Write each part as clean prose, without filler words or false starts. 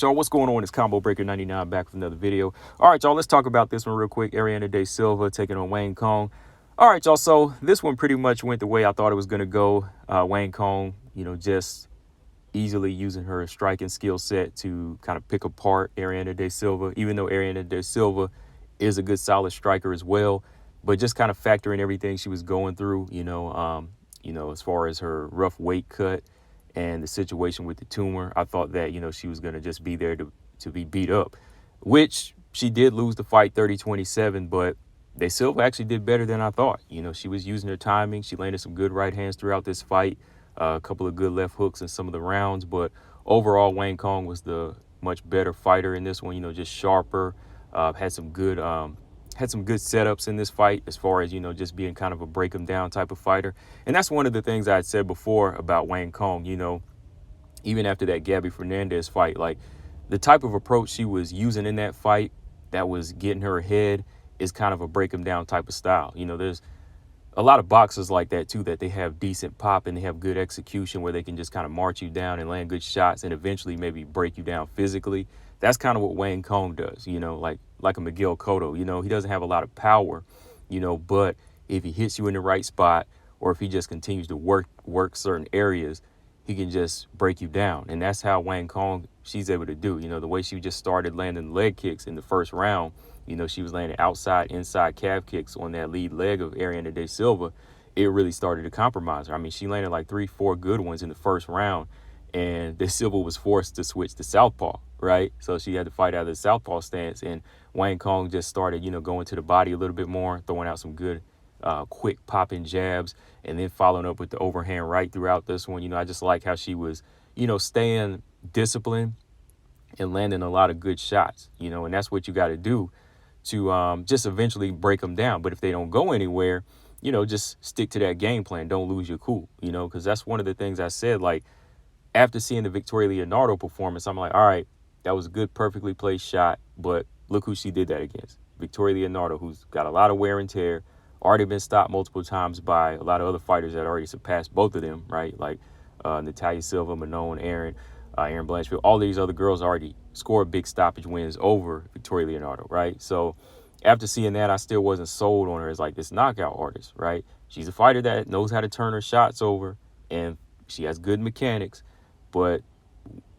Y'all, what's going on? It's Combo Breaker 99 back with another video. All right, y'all, let's talk about this one real quick. Ariane de Silva taking on Wang Cong. All right, y'all, so this one pretty much went the way I thought it was going to go. Wang Cong, just easily using her striking skill set to kind of pick apart Ariane de Silva, even though Ariane de Silva is a good solid striker as well, but just kind of factoring everything she was going through, as far as her rough weight cut and the situation with the tumor. I thought that, she was going to just be there to be beat up, which she did lose the fight 30-27, but De Silva actually did better than I thought. She was using her timing. She landed some good right hands throughout this fight, a couple of good left hooks in some of the rounds, but overall, Wang Cong was the much better fighter in this one, just sharper, had some good setups in this fight as far as, just being kind of a break them down type of fighter. And that's one of the things I had said before about Wang Cong, even after that Gabby Fernandez fight, like the type of approach she was using in that fight that was getting her ahead is kind of a break them down type of style. There's a lot of boxers like that too, that they have decent pop and they have good execution where they can just kind of march you down and land good shots and eventually maybe break you down physically. That's kind of what Wang Cong does, like a Miguel Cotto. He doesn't have a lot of power, but if he hits you in the right spot or if he just continues to work certain areas, he can just break you down. And that's how Wang Cong, she's able to do. The way she just started landing leg kicks in the first round, she was landing outside, inside calf kicks on that lead leg of Ariane de Silva. It really started to compromise her. I mean, she landed like 3-4 good ones in the first round, and De Silva was forced to switch to southpaw, right? So she had to fight out of the southpaw stance, and Wang Cong just started, going to the body a little bit more, throwing out some good quick popping jabs, and then following up with the overhand right throughout this one. I just like how she was, staying disciplined and landing a lot of good shots, and that's what you got to do to just eventually break them down. But if they don't go anywhere, just stick to that game plan. Don't lose your cool, because that's one of the things I said, like, after seeing the Victoria Leonardo performance, I'm like, all right, that was a good, perfectly placed shot, but look who she did that against. Victoria Leonardo, who's got a lot of wear and tear, already been stopped multiple times by a lot of other fighters that already surpassed both of them, right? Like Natalia Silva, Manon, Aaron Blanchfield, all these other girls already scored big stoppage wins over Victoria Leonardo, right? So after seeing that, I still wasn't sold on her as like this knockout artist, right? She's a fighter that knows how to turn her shots over, and she has good mechanics, but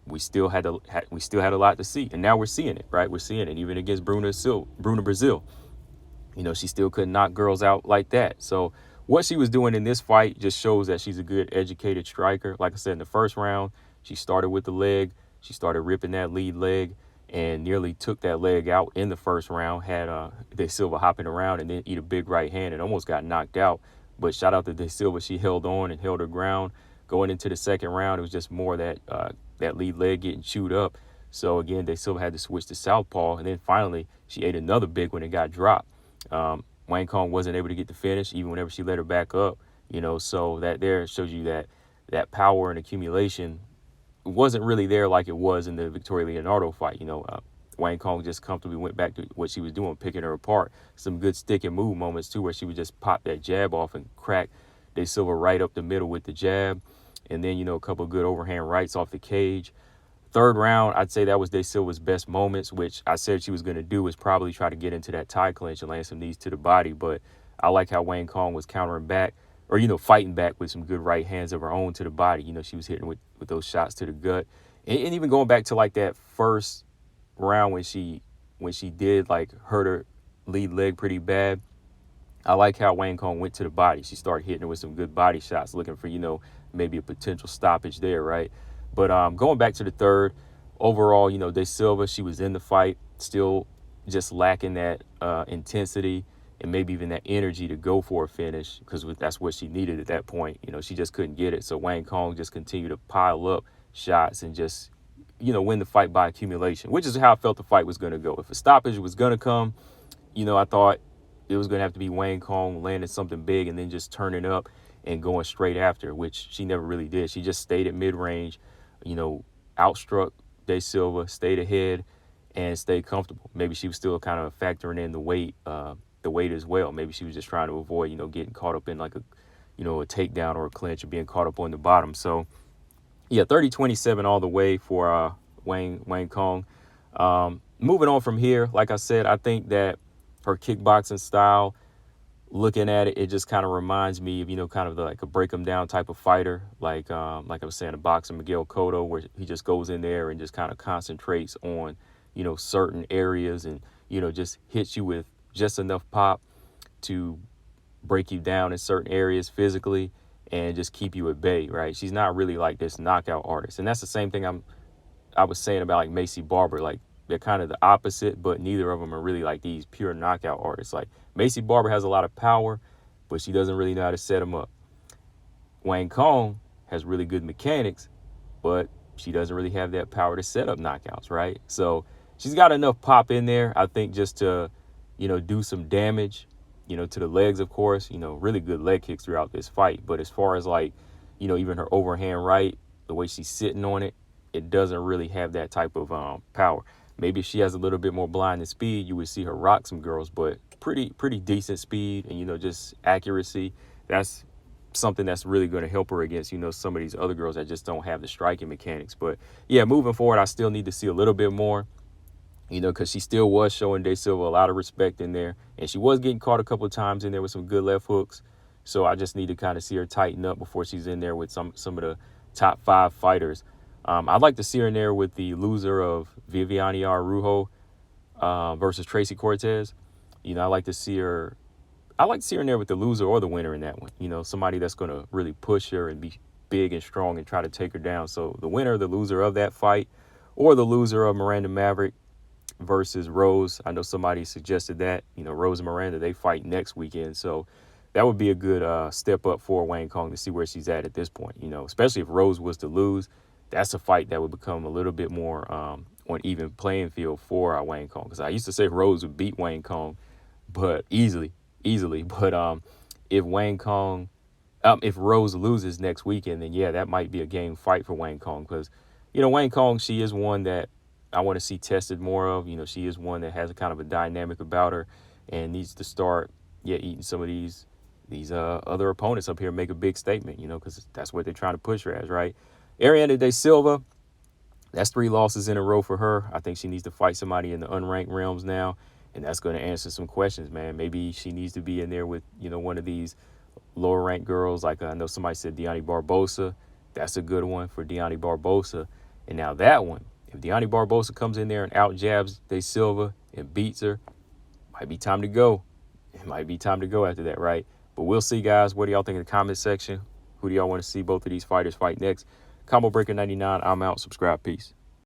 we still had a lot to see, and now we're seeing it, right? We're seeing it even against Bruna Brazil. She still couldn't knock girls out like that. So what she was doing in this fight just shows that she's a good, educated striker. Like I said, in the first round, she started with the leg. She started ripping that lead leg and nearly took that leg out in the first round, had De Silva hopping around and then eat a big right hand and almost got knocked out. But shout out to De Silva. She held on and held her ground. Going into the second round, it was just more that lead leg getting chewed up. So, again, De Silva had to switch to southpaw. And then finally, she ate another big one and got dropped. Wang Cong wasn't able to get the finish even whenever she let her back up, so that there shows you that power and accumulation wasn't really there like it was in the Victoria Leonardo fight. Wang Cong just comfortably went back to what she was doing, picking her apart. Some good stick and move moments too, where she would just pop that jab off and crack De Silva right up the middle with the jab. And then, a couple of good overhand rights off the cage. Third round, I'd say that was De Silva's best moments, which I said she was going to do, was probably try to get into that tie clinch and land some knees to the body. But I like how Wang Cong was countering back, or, fighting back with some good right hands of her own to the body. She was hitting with those shots to the gut. And even going back to like that first round when she did like hurt her lead leg pretty bad, I like how Wang Cong went to the body. She started hitting her with some good body shots, looking for, maybe a potential stoppage there, right? But going back to the third, overall, De Silva, she was in the fight, still just lacking that intensity and maybe even that energy to go for a finish, because that's what she needed at that point. She just couldn't get it. So Wang Cong just continued to pile up shots and just, win the fight by accumulation, which is how I felt the fight was going to go. If a stoppage was going to come, I thought it was going to have to be Wang Cong landing something big and then just turning up and going straight after, which she never really did. She just stayed at mid-range, outstruck De Silva, stayed ahead, and stayed comfortable. Maybe she was still kind of factoring in the weight as well. Maybe she was just trying to avoid, getting caught up in like a takedown or a clinch or being caught up on the bottom. So, yeah, 30-27 all the way for Wang Cong. Moving on from here, like I said, I think that her kickboxing style, looking at it, it just kind of reminds me of, kind of like a break 'em down type of fighter, like I was saying, a boxer Miguel Cotto, where he just goes in there and just kind of concentrates on, certain areas and, just hits you with just enough pop to break you down in certain areas physically and just keep you at bay, right? She's not really like this knockout artist. And that's the same thing I was saying about like Macy Barber. Like, they're kind of the opposite, but neither of them are really like these pure knockout artists. Like, Macy Barber has a lot of power, but she doesn't really know how to set them up. Wang Cong has really good mechanics, but she doesn't really have that power to set up knockouts, right? So she's got enough pop in there, I think, just to, do some damage, to the legs, of course, really good leg kicks throughout this fight. But as far as like, even her overhand right, the way she's sitting on it, it doesn't really have that type of power. Maybe if she has a little bit more blinding speed, you would see her rock some girls, but pretty decent speed and, just accuracy. That's something that's really going to help her against, some of these other girls that just don't have the striking mechanics. But yeah, moving forward, I still need to see a little bit more, because she still was showing De Silva a lot of respect in there. And she was getting caught a couple of times in there with some good left hooks. So I just need to kind of see her tighten up before she's in there with some of the top 5 fighters. I'd like to see her in there with the loser of Viviane Araújo versus Tracy Cortez. I'd like to see her in there with the loser or the winner in that one. Somebody that's going to really push her and be big and strong and try to take her down. So the winner, the loser of that fight, or the loser of Miranda Maverick versus Rose. I know somebody suggested that. Rose and Miranda, they fight next weekend. So that would be a good step up for Wang Cong to see where she's at this point. Especially if Rose was to lose. That's a fight that would become a little bit more on even playing field for Wang Cong. Because I used to say Rose would beat Wang Cong, but easily. But if if Rose loses next weekend, then yeah, that might be a game fight for Wang Cong. Because, Wang Cong, she is one that I want to see tested more of. She is one that has a kind of a dynamic about her and needs to start, eating some of these other opponents up here and make a big statement, because that's what they're trying to push her as, right? Ariane De Silva, that's 3 losses in a row for her. I think she needs to fight somebody in the unranked realms now, and that's going to answer some questions, man. Maybe she needs to be in there with, one of these lower ranked girls. Like I know somebody said Deani Barbosa. That's a good one for Deani Barbosa. And now that one, if Deani Barbosa comes in there and out jabs De Silva and beats her, might be time to go. It might be time to go after that, right? But we'll see, guys. What do y'all think in the comment section? Who do y'all want to see both of these fighters fight next? Combo Breaker 99, I'm out. Subscribe. Peace.